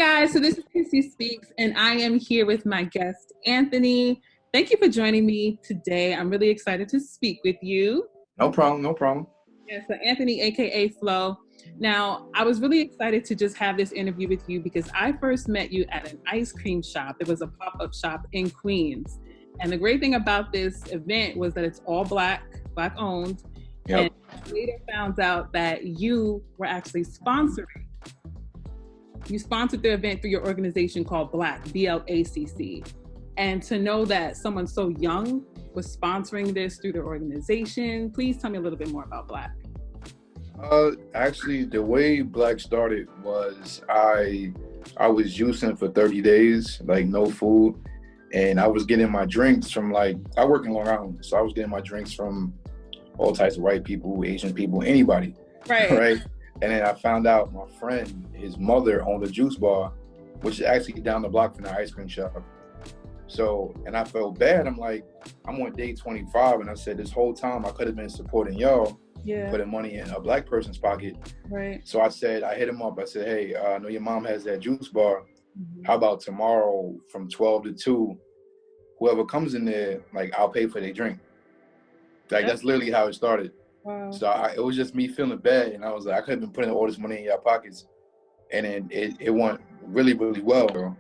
Guys, so this is crissyspeaks, and I am here with my guest, Anthony. Thank you for joining me today. I'm really excited to speak with you. No problem, no problem. Yeah, so Anthony, aka Flo. Now, I was really excited to just have this interview with you because I first met you at an ice cream shop. It was a pop-up shop in Queens. And the great thing about this event was that it's all Black owned. Yep. And later found out that you were actually sponsoring. You sponsored the event through your organization called Black, BLACC. And to know that someone so young was sponsoring this through their organization, please tell me a little bit more about Black. Actually, the way Black started was I was juicing for 30 days, like no food. And I was getting my drinks from I work in Long Island. So I was getting my drinks from all types of white people, Asian people, anybody. Right. Right. And then I found out my friend, his mother owned a juice bar, which is actually down the block from the ice cream shop. So, and I felt bad. I'm on day 25. And I said, this whole time I could have been supporting y'all, putting money in a Black person's pocket. Right. So I hit him up. I said, hey, I know your mom has that juice bar. How about tomorrow from 12 to 2, whoever comes in there, I'll pay for their drink. That's literally how it started. Wow. So it was just me feeling bad, and I was like, I could have been putting all this money in your pockets, and then it went really, really well, bro.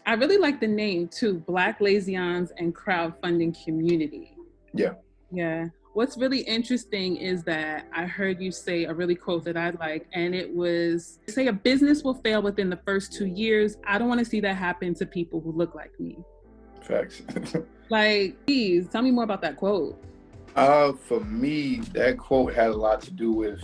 I really like the name too, Black Liaisons and Crowdfunding Community. Yeah. Yeah. What's really interesting is that I heard you say a really quote that I like, and it was, say a business will fail within the first 2 years. I don't want to see that happen to people who look like me. Facts. Please tell me more about that quote. For me, that quote had a lot to do with,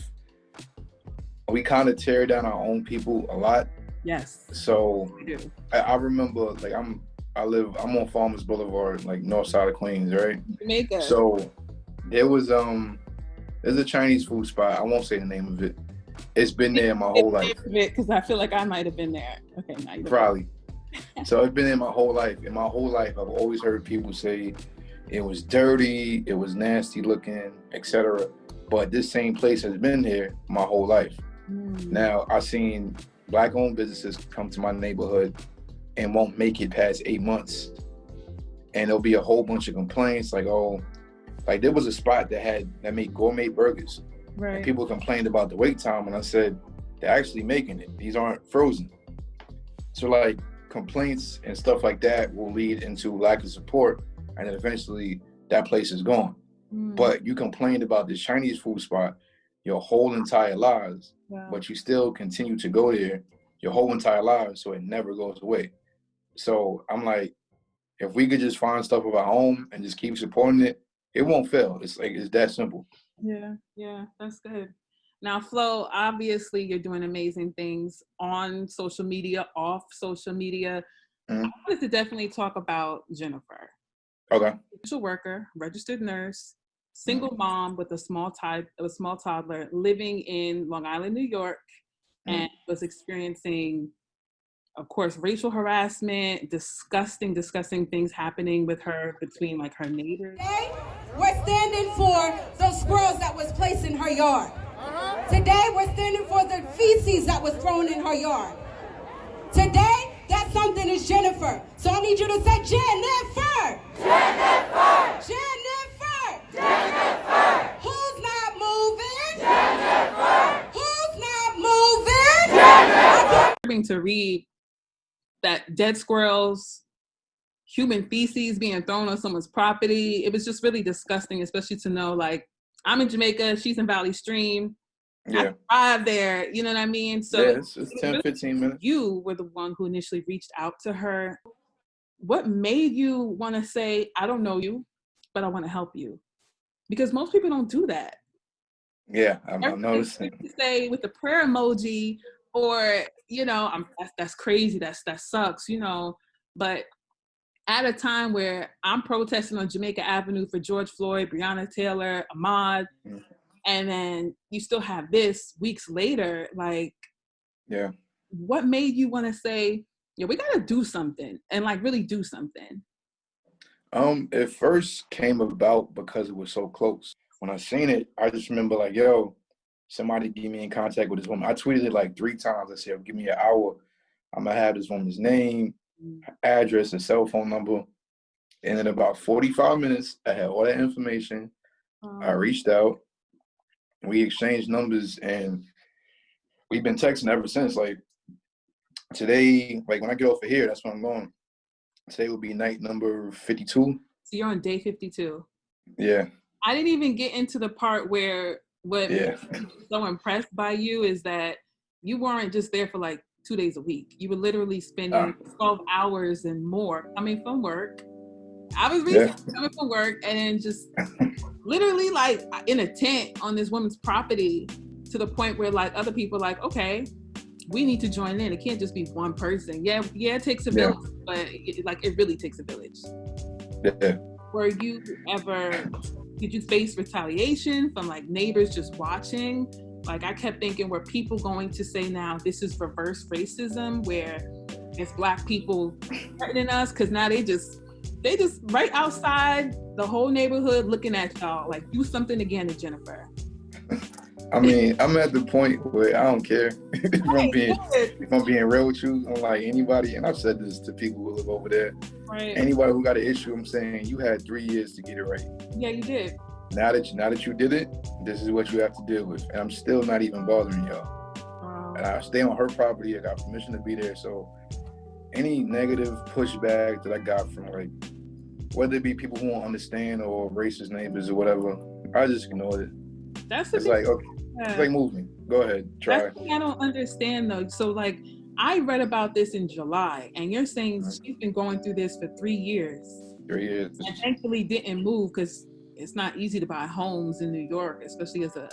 we kind of tear down our own people a lot. Yes. So we do. I remember, I'm on Farmers Boulevard, north side of Queens, right? Jamaica. So there was there's a Chinese food spot. I won't say the name of it. It's been there my whole life. Because I feel like I might have been there. Okay, now you probably. So it's been there my whole life. In my whole life, I've always heard people say it was dirty, it was nasty looking, etc. But this same place has been here my whole life. Now, I've seen Black-owned businesses come to my neighborhood and won't make it past 8 months. And there'll be a whole bunch of complaints there was a spot that made gourmet burgers. Right. And people complained about the wait time, and I said, they're actually making it. These aren't frozen. So complaints and stuff like that will lead into lack of support, and then eventually that place is gone. But you complained about this Chinese food spot your whole entire lives, but you still continue to go there your whole entire lives, so it never goes away. So I'm if we could just find stuff of our own and just keep supporting it, it won't fail. It's that simple. Yeah, that's good. Now, Flo, obviously you're doing amazing things on social media, off social media. I wanted to definitely talk about Jennifer. Okay. Social worker, registered nurse, single mom with a small toddler, living in Long Island, New York, and was experiencing, of course, racial harassment, disgusting things happening with her between her neighbors. Today, we're standing for those squirrels that was placed in her yard. Today, we're standing for the feces that was thrown in her yard. Today, that something is Jennifer. So I need you to say Jennifer. Jennifer. Jennifer. Jennifer. Who's not moving? Jennifer. Who's not moving? Jennifer. To read that dead squirrels, human feces being thrown on someone's property, it was just really disgusting, especially to know I'm in Jamaica, she's in Valley Stream. Yeah. I drive there, you know what I mean? So yeah, it's 10, 15 minutes. You were the one who initially reached out to her. What made you want to say, I don't know you, but I want to help you? Because most people don't do that. Yeah, I'm noticing. To say with the prayer emoji, or that's crazy, that sucks, but at a time where I'm protesting on Jamaica Avenue for George Floyd, Breonna Taylor, Ahmaud, and then you still have this weeks later, what made you want to say, we got to do something and really do something? It first came about because it was so close. When I seen it, I just remember somebody get me in contact with this woman. I tweeted it 3 times. I said, give me an hour. I'm gonna have this woman's name, address, and cell phone number. And in about 45 minutes, I had all that information. I reached out, we exchanged numbers, and we've been texting ever since. Like today, like when I get off of here, that's when I'm going. Today will be night number 52. So you're on day 52. Yeah. I didn't even get into the part where what Yeah. made me so impressed by you is that you weren't just there for like 2 days a week. You were literally spending 12 hours and more coming from work. I was really coming from work and then just literally like in a tent on this woman's property, to the point where like other people are like, okay, we need to join in. It can't just be one person. Yeah, it takes a village, but it really takes a village. Yeah. Did you face retaliation from like neighbors just watching? Like I kept thinking, were people going to say now this is reverse racism where it's Black people threatening us? Because now they just right outside the whole neighborhood looking at y'all like, do something again to Jennifer. I mean, I'm at the point where I don't care. if I'm being real with you, I'm like anybody, and I've said this to people who live over there. Right. Anybody who got an issue, I'm saying you had 3 years to get it right. Yeah, you did. Now that you did it, this is what you have to deal with. And I'm still not even bothering y'all. Wow. And I stay on her property. I got permission to be there. So any negative pushback that I got from like, whether it be people who won't understand or racist neighbors or whatever, I just ignored it. It's like, okay, it's like, move me. Go ahead, try. That's what I don't understand though. So like, I read about this in July, and you're saying she's been going through this for 3 years. 3 years. And thankfully didn't move, because it's not easy to buy homes in New York, especially as a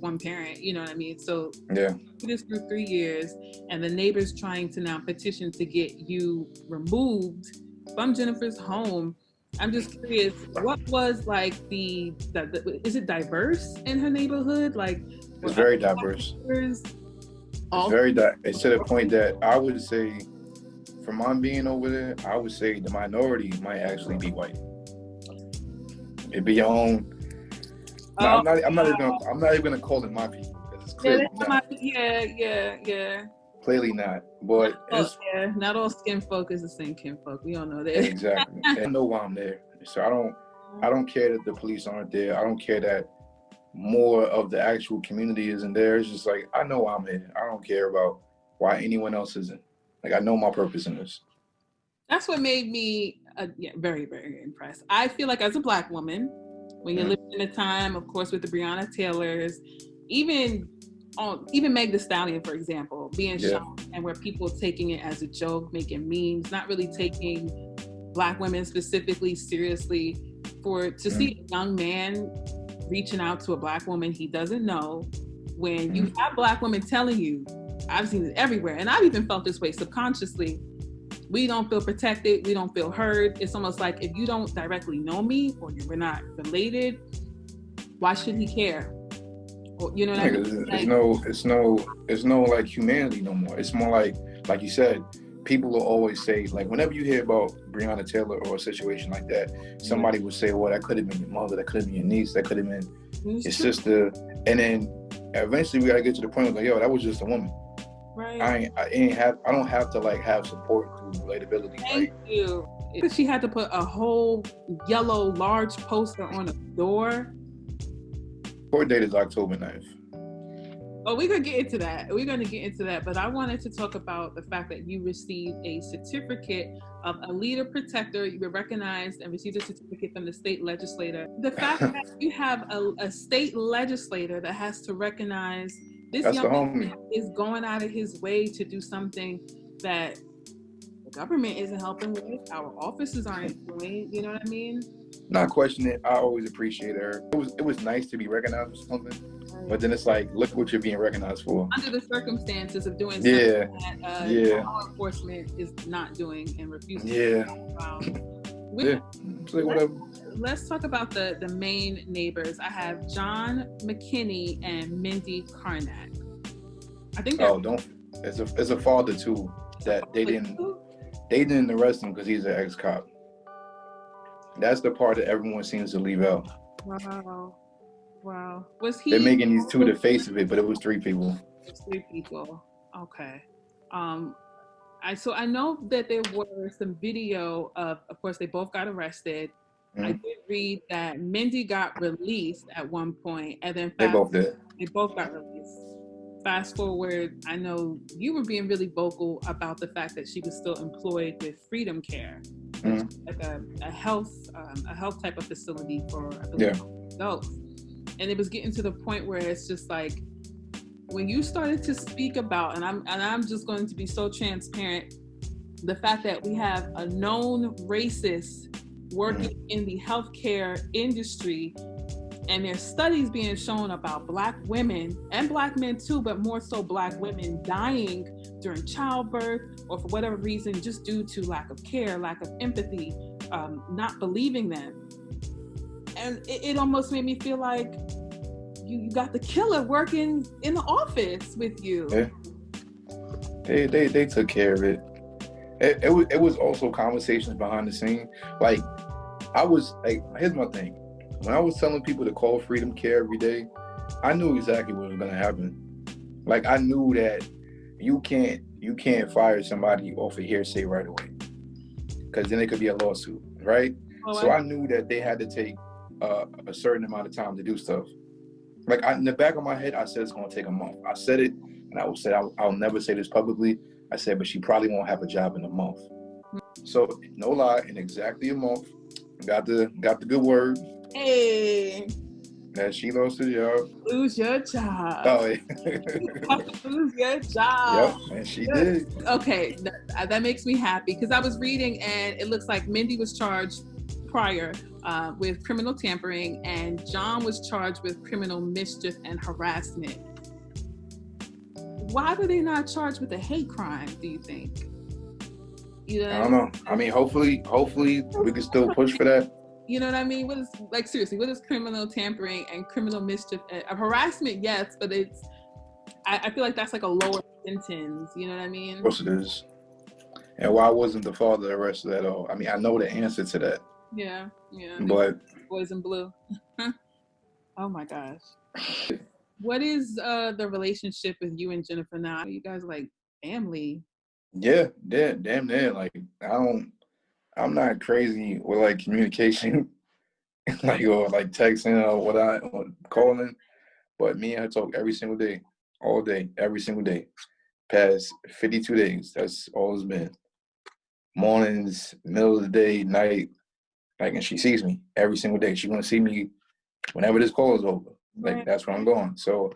one parent, you know what I mean? So yeah, this through 3 years, and the neighbors trying to now petition to get you removed from Jennifer's home. I'm just curious, what was like is it diverse in her neighborhood? Like, it's very diverse. It's to the point that I would say, from my being over there, I would say the minority might actually be white. It'd be your own. I'm not even gonna call it my people, because it's clearly not. Yeah. Clearly not. But not all skin folk is the same kin folk. We all know that. Exactly. And I know why I'm there. So I don't care that the police aren't there. I don't care that more of the actual community isn't there. It's just like, I know why I'm here. I don't care about why anyone else isn't. Like, I know my purpose in this. That's what made me very, very impressed. I feel like as a Black woman, when you live in a time, of course, with the Breonna Taylors, even Meg Thee Stallion, for example, being shown, and where people taking it as a joke, making memes, not really taking Black women specifically seriously, to see a young man reaching out to a Black woman he doesn't know, when you have Black women telling you, I've seen it everywhere, and I've even felt this way subconsciously, we don't feel protected, we don't feel heard. It's almost like, if you don't directly know me or we're not related, why should he care? Or, you know what I mean? It's no like humanity no more. It's more like you said, people will always say, like, whenever you hear about Breonna Taylor or a situation like that, somebody would say, well, that could have been your mother, that could have been your niece, that could have been your sister. And then eventually we gotta get to the point of like, yo, that was just a woman. Right. I don't have to like have support through relatability. Thank you. She had to put a whole yellow large poster on a door. Court date is October 9th. Oh, we're going to get into that. But I wanted to talk about the fact that you received a certificate of a leader protector. You were recognized and received a certificate from the state legislator. The fact that you have a state legislator that has to recognize this young man is going out of his way to do something that the government isn't helping with, our offices aren't doing, you know what I mean? Not questioning it. I always appreciate her. It was nice to be recognized for something, but then it's like, look what you're being recognized for. Under the circumstances of doing something that law enforcement is not doing and refusing to talk about. Let's talk about the main neighbors. I have John McKinney and Mindy Karnak. I think it's a father too that they didn't arrest him because he's an ex-cop. That's the part that everyone seems to leave out. Wow. Was he? They're making these two the face of it, but it was 3 people. It's 3 people. Okay. So I know that there were some video of course, they both got arrested. Mm-hmm. I did read that Mindy got released at one point, and then They both did. They both got released. Fast forward, I know you were being really vocal about the fact that she was still employed with Freedom Care, like a health type of facility for, I believe, adults. And it was getting to the point where it's just like, when you started to speak about, and I'm just going to be so transparent, the fact that we have a known racist working in the healthcare industry, and there's studies being shown about Black women and Black men too, but more so Black women dying during childbirth or for whatever reason, just due to lack of care, lack of empathy, not believing them. And it almost made me feel like you got the killer working in the office with you. Yeah. They took care of it. It was also conversations behind the scene. Like, I was like, here's my thing. When I was telling people to call Freedom Care every day, I knew exactly what was gonna happen. Like, I knew that you can't fire somebody off of hearsay right away, because then it could be a lawsuit, right? So I knew that they had to take a certain amount of time to do stuff. Like, in the back of my head, I said it's gonna take a month. I said it, and I will say I'll never say this publicly. I said, but she probably won't have a job in a month. So no lie, in exactly a month, got the good word. Hey, that she lost her job. Lose your job. Oh, yeah. Lose your job. Yep, and she did. Okay, that makes me happy, because I was reading and it looks like Mindy was charged prior with criminal tampering, and John was charged with criminal mischief and harassment. Why were they not charged with a hate crime, do you think? You know? I don't know. I mean, hopefully we can still push for that. You know what I mean? Seriously, what is criminal tampering and criminal mischief? Harassment, yes, but I feel like that's like a lower sentence. You know what I mean? Of course it is. And why wasn't the father arrested at all? I mean, I know the answer to that. Yeah. But boys in blue. Oh my gosh. What is the relationship with you and Jennifer now? Are you guys like family? Yeah, damn near. Like, I'm not crazy with like communication, like, or like texting or calling, but me and her talk every single day, all day, every single day. Past 52 days, that's all it's been. Mornings, middle of the day, night, like, and she sees me every single day. She's gonna see me whenever this call is over. Like, that's where I'm going. So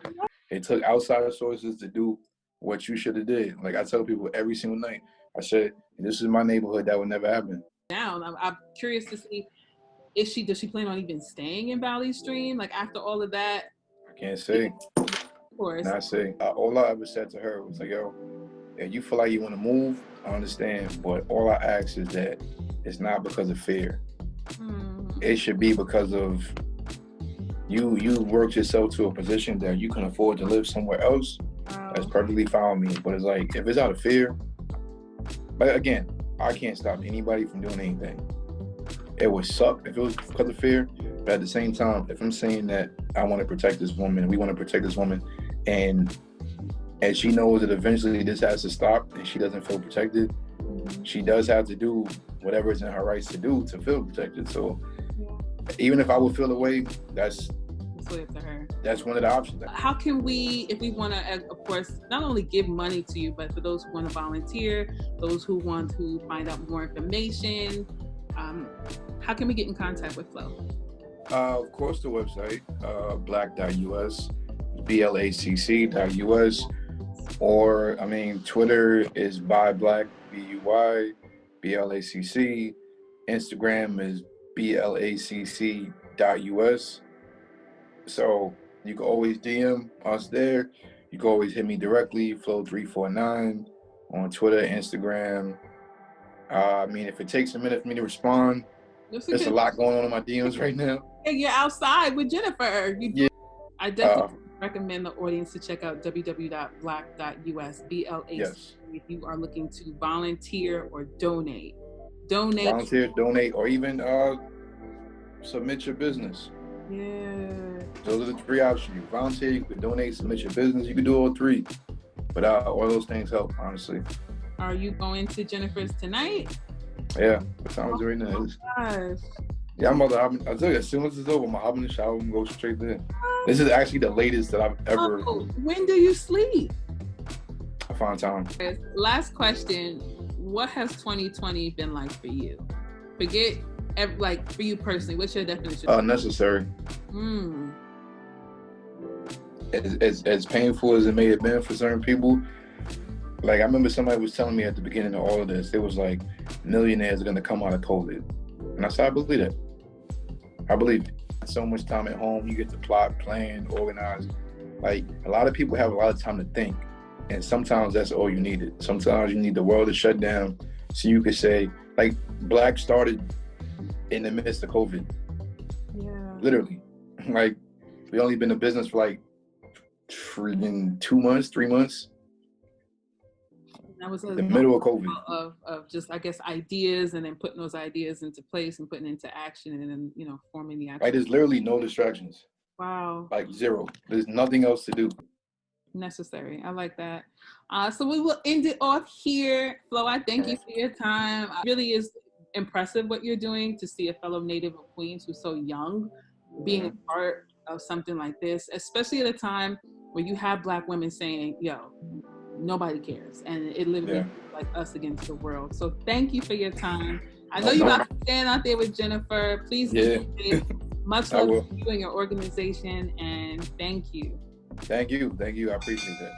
it took outside sources to do what you should have did. Like, I tell people every single night, I said, this is my neighborhood, that would never happen. Now, I'm curious to see, does she plan on even staying in Valley Stream? Like, after all of that? I can't say. Of course. Not say. All I ever said to her was like, yo, if you feel like you want to move, I understand. But all I ask is that it's not because of fear. It should be because of you worked yourself to a position that you can afford to live somewhere else. That's perfectly fine with me. But it's like, if it's out of fear, but again, I can't stop anybody from doing anything. It would suck if it was because of fear, but at the same time, if I'm saying that I want to protect this woman, we want to protect this woman, and she knows that eventually this has to stop and she doesn't feel protected, she does have to do whatever is in her rights to do to feel protected. So even if I would feel away, that's up to her. That's one of the options. How can we, if we want to, of course, not only give money to you, but for those who want to volunteer, those who want to find out more information, how can we get in contact with Flo? Of course, the website, black.us, blacc.us, or, I mean, Twitter is @BuyBlack, BUY, BLACC. Instagram is blacc.us. So you can always DM us there. You can always hit me directly, Flo349 on Twitter, Instagram. I mean, if it takes a minute for me to respond, there's a lot going on in my DMs right now. And you're outside with Jennifer. Yeah. I definitely recommend the audience to check out www.black.us, BLAC, yes, if you are looking to volunteer or donate. Volunteer, donate, or even submit your business. Yeah. Those are the three options. You can volunteer, you can donate, submit your business, you can do all three. But all those things help, honestly. Are you going to Jennifer's tonight? Yeah. What time is it right now? Gosh. Yeah, I'm about to. I'll tell you, as soon as it's over, I'm gonna hop in the shower and go straight there. This is actually the latest that I've ever. Oh, when do you sleep? I find time. Last question. What has 2020 been like for you? Forget, like, for you personally, what's your definition? Unnecessary. As painful as it may have been for certain people, like, I remember somebody was telling me at the beginning of all of this, it was like, millionaires are gonna come out of COVID. And I said, I believe that. I believe it. So much time at home, you get to plot, plan, organize. Like, a lot of people have a lot of time to think. And sometimes that's all you needed. Sometimes you need the world to shut down so you could say, like, Black started in the midst of COVID. Yeah. Literally. Like, we only been in business for like freaking 2 months, 3 months. That was the middle of COVID. Of just, I guess, ideas, and then putting those ideas into place and putting into action, and then, you know, forming the action. Like, there's literally no distractions. Wow. Like, zero. There's nothing else to do. Necessary. I like that. So we will end it off here. Flo, I thank you for your time. It really is impressive what you're doing, to see a fellow native of Queens who's so young being a part of something like this, especially at a time where you have Black women saying, yo, nobody cares, and it literally is like us against the world. So thank you for your time. I know you're about to stand out there with Jennifer. Please do it. Much love to you and your organization, and thank you. Thank you. I appreciate that.